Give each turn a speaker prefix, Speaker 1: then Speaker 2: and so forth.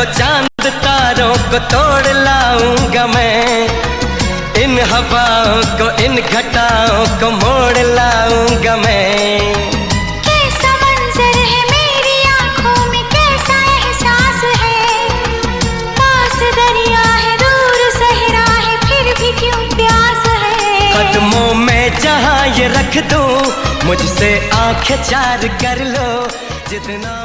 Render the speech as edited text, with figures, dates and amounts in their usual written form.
Speaker 1: तो चांद तारों को तोड़ लाऊंगा मैं, इन हवाओं को इन घटाओं को मोड़ लाऊंगा मैं।
Speaker 2: कैसा मंजर है मेरी आंखों में, कैसा एहसास है, पास दरिया है दूर सहरा है, फिर भी क्यों प्यास है।
Speaker 1: कदमों में जहां ये रख दूं, मुझसे आंखें चार कर लो जितना